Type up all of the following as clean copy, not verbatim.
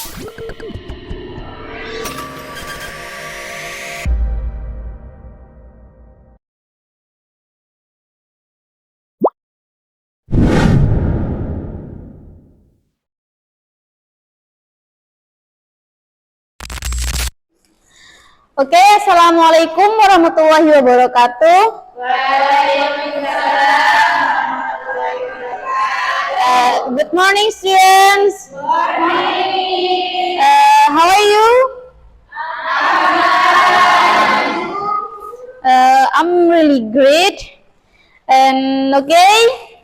Oke, Assalamualaikum warahmatullahi wabarakatuh. Good morning, students. How are you? I'm really great. And okay,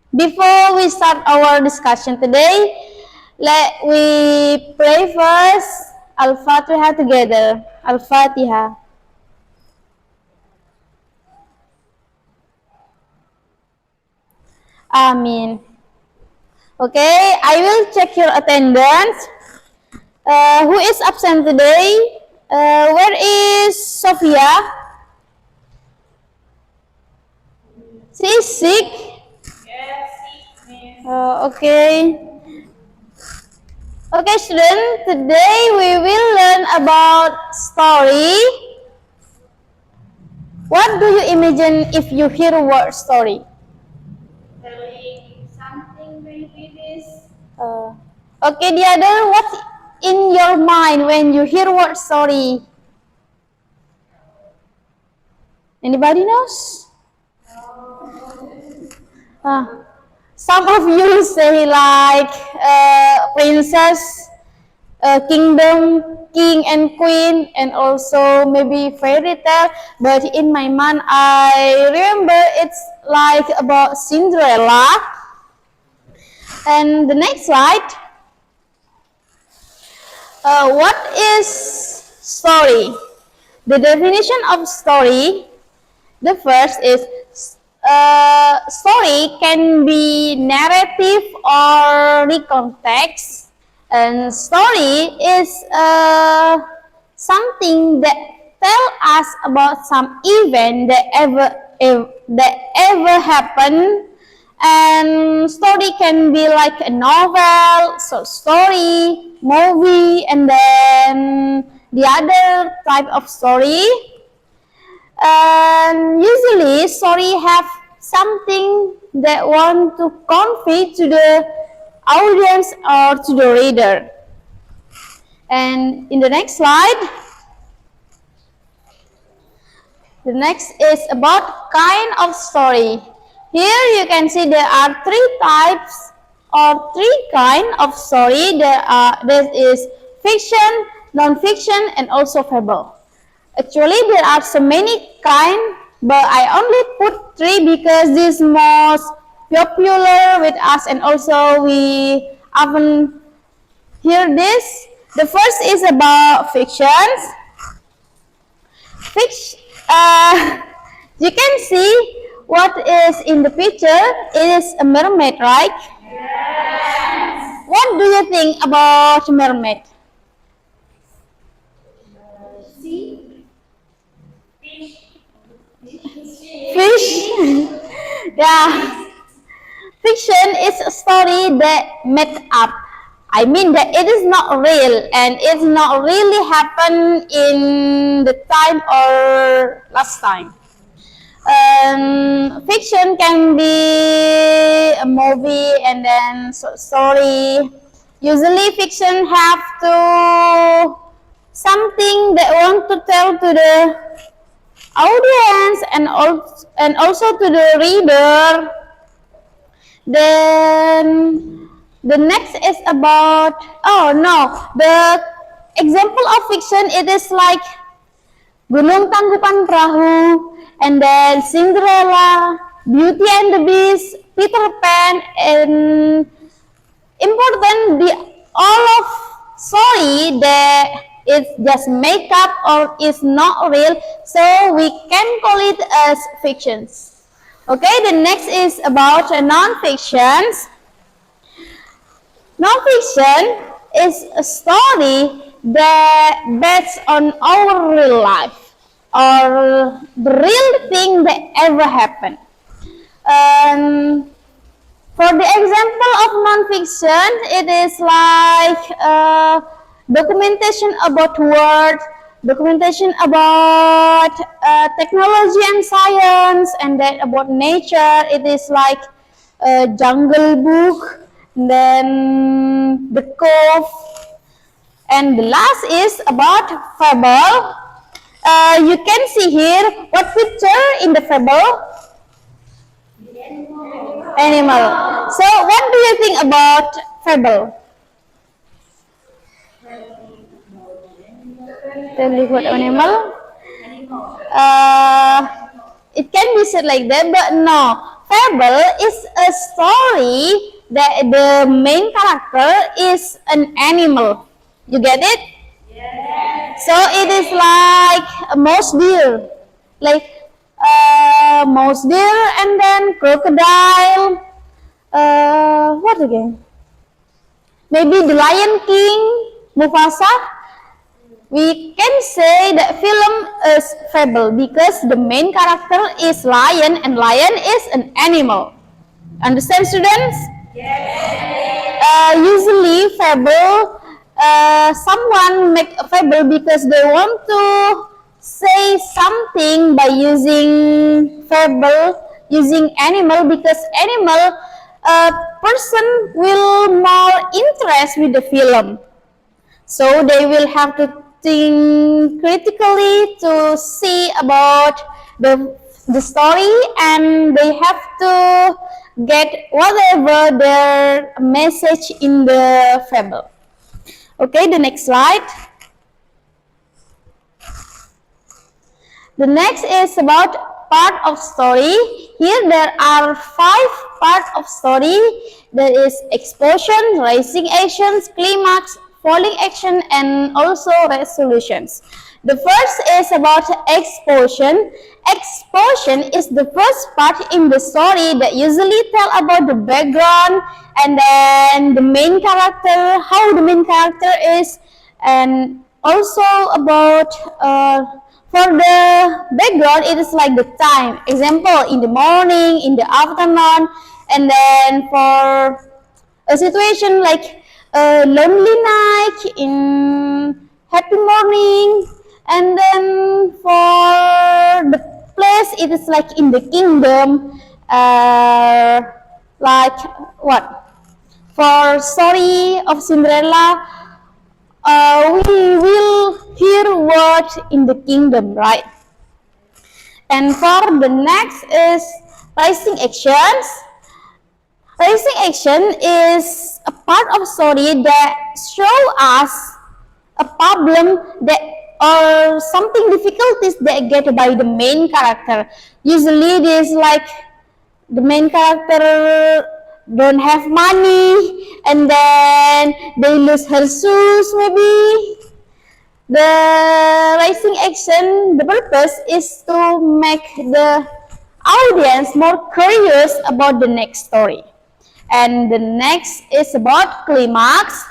before we start our discussion today, let we pray first Al-Fatiha together. Al-Fatiha. Amin. Okay, I will check your attendance. Who is absent today? Where is Sophia? She is sick? Yes, sick. Okay. Okay, student, today we will learn about story. What do you imagine if you hear word story? Telling something maybe this. Okay, the other, what's in your mind when you hear word story? Anybody knows? Some of you say like princess, kingdom, king and queen, and also maybe fairy tale. But in my mind, I remember it's like about Cinderella. And the next slide. What is story? The definition of story, the first is story can be narrative or context, and story is something that tell us about some event that ever happened. And story can be like a novel, so story, movie, and then the other type of story. And usually story have something that want to convey to the audience or to the reader. And in the next slide, the next is about kind of story. Here you can see there are three types or three kind of story. There is fiction, non-fiction, and also fable. Actually, there are so many kind, but I only put three because this most popular with us, and also we often hear this. The first is about fictions. You can see what is in the picture. It is a mermaid, right? Yes. What do you think about mermaid? Fish. Yeah. Fiction is a story that made up. I mean that it is not real and it's not really happened in the time or last time. Fiction can be a movie and then story. Usually fiction have to something that want to tell to the audience and also to the reader. Then the next is about, the example of fiction, it is like Gunung Tangkuban Perahu, and then Cinderella, Beauty and the Beast, Peter Pan, and important all of story that is just make up or is not real, so we can call it as fictions. Okay, the next is about non-fictions. Non-fiction is a story that based on our real life or the real thing that ever happened. For the example of non-fiction, it is like documentation about word, documentation about technology and science, and then about nature. It is like Jungle Book, then The Cove, and the last is about fable. You can see here what picture in the fable? Animal. So what do you think about fable? Tell you what animal? Uh, it can be said like that, but no. Fable is a story that the main character is an animal. You get it? So it is like a mouse deer, like mouse deer, and then crocodile. What again? Maybe the Lion King, Mufasa. We can say that film is fable because the main character is lion and lion is an animal. Understand, students? Usually fable, someone make a fable because they want to say something by using fable, using animal, because animal person will more interest with the film. So they will have to think critically to see about the story, and they have to get whatever their message in the fable. Okay, the next slide. The next is about part of story. Here there are 5 parts of story. There is exposition, rising actions, climax, falling action, and also resolutions. The first is about exposition. Exposition is the first part in the story that usually tell about the background and then the main character, how the main character is, and also about for the background, it is like the time. Example, in the morning, in the afternoon, and then for a situation like a lonely night, in happy morning, and then for the place, it is like in the kingdom, like what? For story of Cinderella, we will hear word in the kingdom, right? And for the next is rising actions. Rising action is a part of story that show us a problem that or something difficulties that get by the main character. Usually it is like the main character don't have money, and then they lose her shoes maybe. The rising action, the purpose is to make the audience more curious about the next story. And the next is about climax.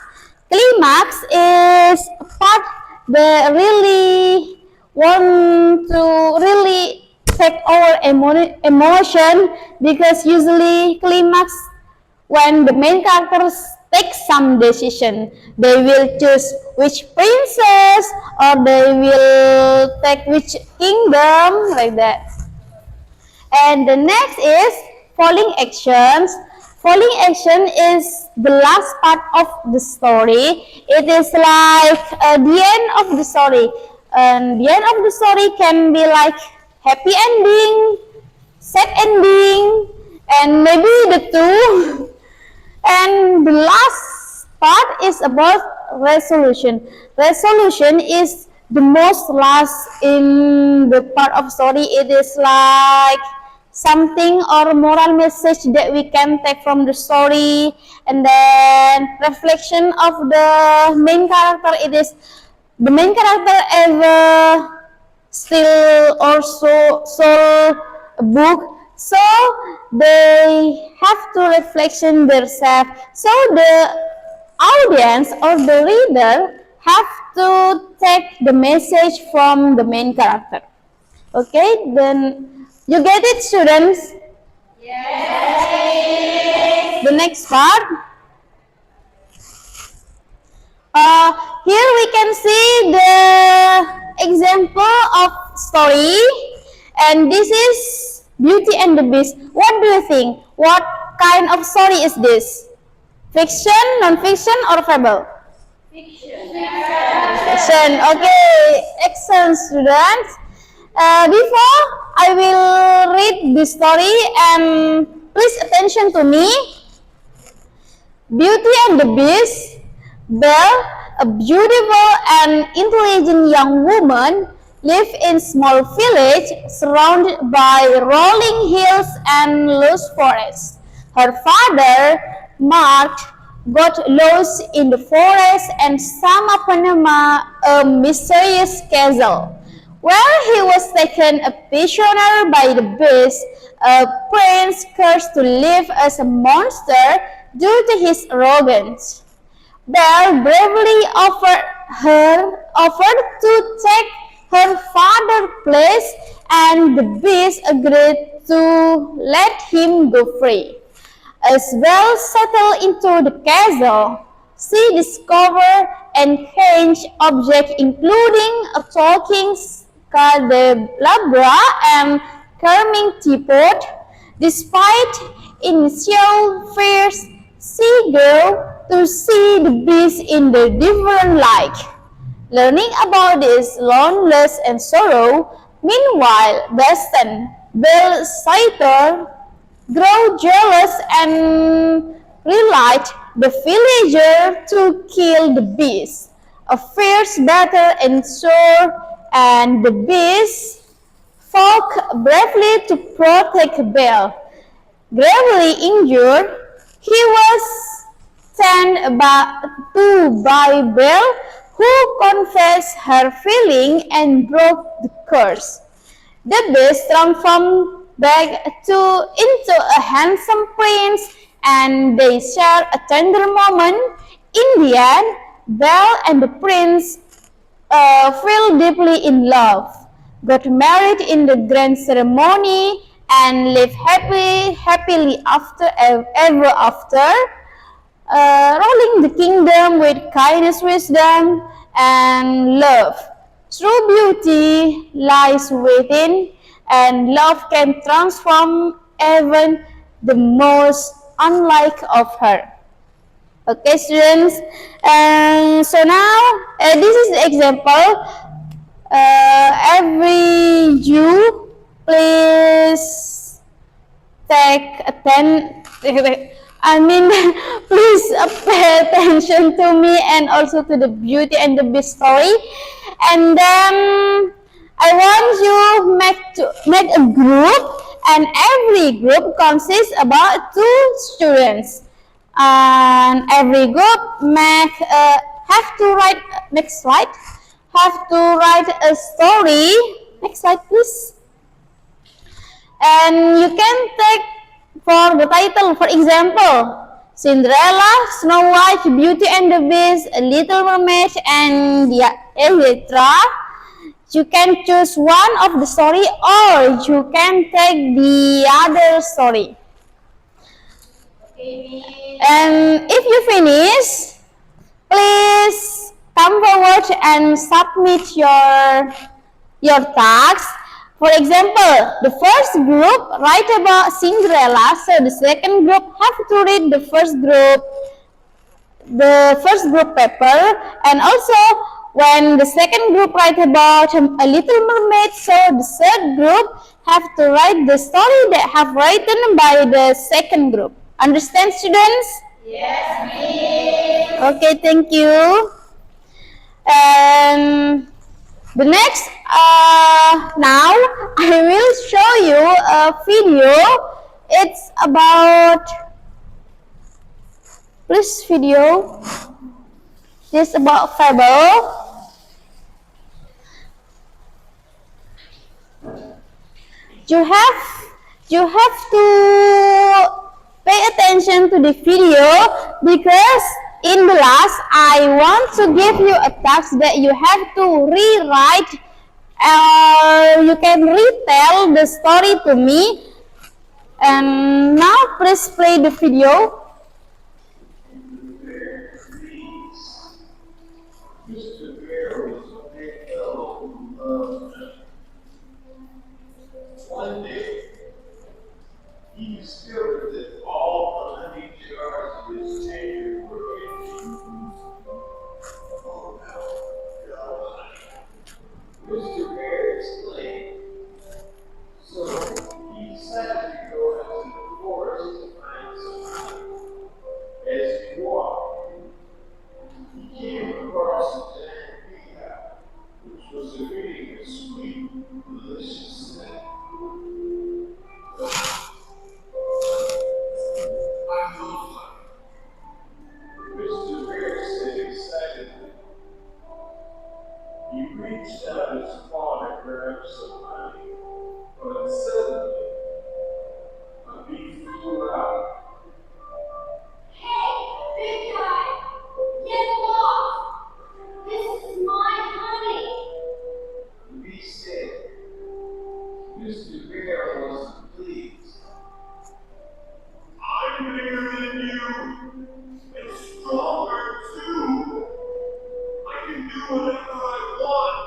Climax is a part that really want to really take our emotion, because usually climax when the main characters take some decision. They will choose which princess, or they will take which kingdom, like that. And the next is falling actions. Falling action is the last part of the story. It is like the end of the story. And the end of the story can be like happy ending, sad ending, and maybe the two. And the last part is about resolution. Resolution is the most last in the part of story. It is like something or moral message that we can take from the story, and then reflection of the main character. It is the main character ever still also sold a book, so they have to reflection themselves. So the audience or the reader have to take the message from the main character. Okay, then you get it, students? Yes. The next part. Here we can see the example of story, and this is Beauty and the Beast. What do you think? What kind of story is this? Fiction, non-fiction, or fable? Fiction. Okay, excellent students. Before I will read the story, and please attention to me. Beauty and the Beast. Belle, a beautiful and intelligent young woman, lived in small village surrounded by rolling hills and lush forests. Her father, Mark, got lost in the forest and stumbled upon a mysterious castle, where he was taken a prisoner by the Beast, a prince cursed to live as a monster due to his arrogance. Belle bravely offered to take her father's place, and the Beast agreed to let him go free. As Belle settled into the castle, she discovered strange objects including a talking candelabra and carving teapot. Despite initial fears, she grew to see the Beast in the different light. Learning about this loneliness and sorrow, meanwhile, Baston, Belle's sister, grew jealous and relied the villager to kill the Beast. A fierce battle ensued, and the Beast fought bravely to protect Belle. Gravely injured, he was sent by Belle, who confessed her feeling and broke the curse. The Beast transformed back into a handsome prince, and they shared a tender moment. In the end, Belle and the prince fell deeply in love, got married in the grand ceremony, and lived happily ever after, ruling the kingdom with kindness, wisdom, and love. True beauty lies within, and love can transform even the most unlike of her. Okay, students. So now, this is the example. Every you, please take please pay attention to me and also to the Beauty and the Beast story. And then I want you make a group, and every group consists about 2 students. And every group have to write, next slide, have to write a story. Next slide, please. And you can take for the title, for example, Cinderella, Snow White, Beauty and the Beast, Little Mermaid, and etc. You can choose one of the story, or you can take the other story. And if you finish, please come forward and submit your task. For example, the first group write about Cinderella, so the second group have to read the first group paper, and also when the second group write about A Little Mermaid, so the third group have to write the story that have written by the second group. Understand, students? Yes, ma'am. Okay, thank you. And the next, now I will show you a video. It's about this video. It's about fable. You have to pay attention to the video, because in the last I want to give you a task that you have to rewrite. You can retell the story to me, And now please play the video. Mr. Bear was a big fellow who loved honey. One day, he discovered that all the honey jars of his tank were empty. Oh no, Mr. Bear explained. So he decided to go out into the forest to find some honey. As he walked, he came across a giant beehive, which was emitting a sweet, delicious scent. I love honey, Mr. Bear said excitedly. He reached out his paw to grab some honey, but suddenly a bee flew out. Hey, big guy! Get off! This is my honey! The bee said, Mr. Bear wasn't pleased. I'm bigger than you, and stronger too. I can do whatever I want.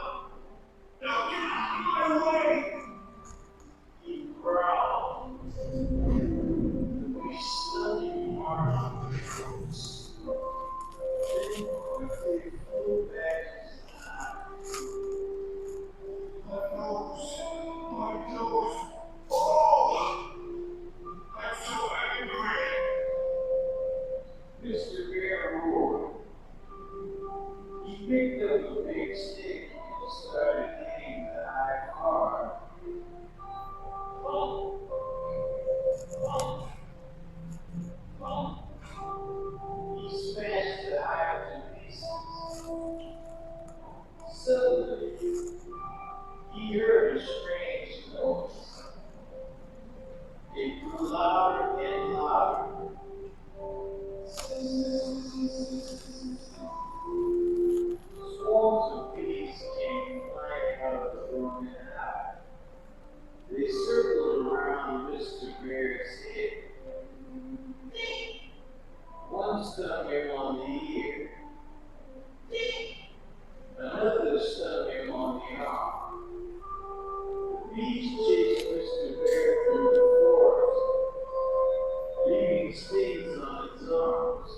Now get out of my way! He growled. We studied hard on the fruits. Then quickly flew back his eyes. My nose, my nose. Oh! I'm so angry! Mr. Bear roared. He picked up a big stick and started hitting the high car. Bump, bump, bump. He smashed the hive to pieces. Suddenly, he heard a strange noise. It grew louder and louder. Swarms of bees came flying out of the broken hive. They circled around Mr. Bear's head. One stung him on the ear. Another stung him on the arm. The bees chased Mr. Bear through the forest, leaving stings on his arms,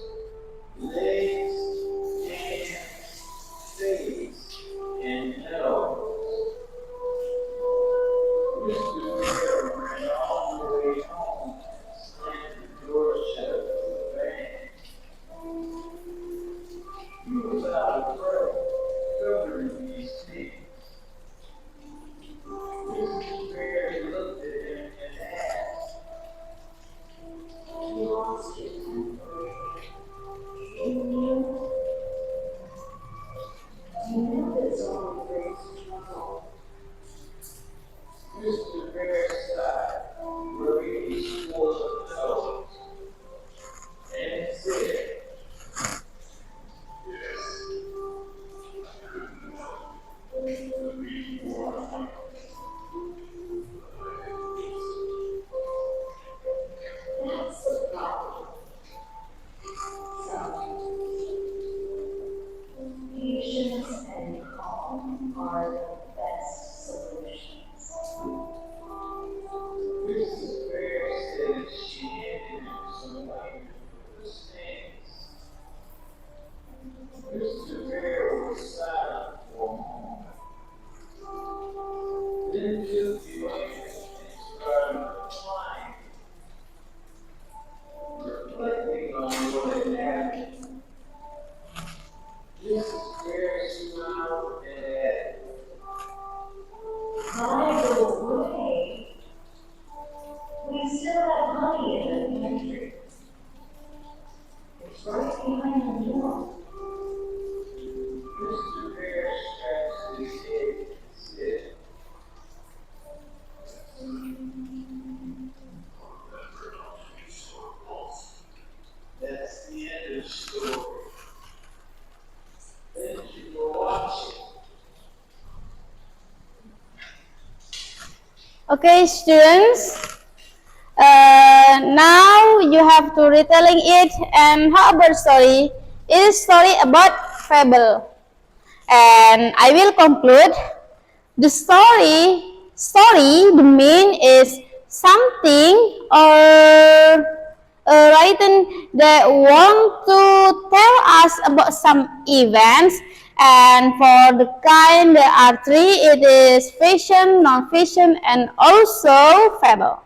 legs, hands, face, and nose. Mr. Bear ran all the way home and slammed the door shut with a bang. He was out of breath, covering these stings. Mrs. Bear looked at him and asked, He wants you to you know this all brings trouble. Mr. Bear sighed, rubbing his swollen nose, and said, Yes, I couldn't help but be more honey. That's the problem. So, patience and calm are the best solutions. Mrs. Bear said she handed him some money for the stings. Mr. Bear was silent for a moment. Then took the money and started flying, reflecting on what had happened. Mrs. Bear smiled and added, By the way, we still have honey in the pantry. It's right behind the door. Mr. Bear scratched his head and said, That's the end of the story. Thank you for watching. Okay, students. now you have to retelling it. And how about story? It is story about fable. And I will conclude the story, the main is something or written that want to tell us about some events. And for the kind there are three, it is fiction, non-fiction, and also fable.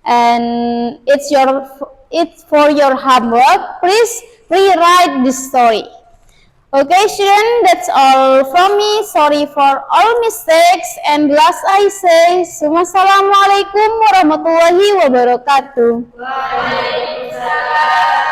And it's for your homework. Please rewrite this story. Okay, student, that's all from me. Sorry for all mistakes. And last I say, Assalamualaikum warahmatullahi wabarakatuh. Waalaikumsalam.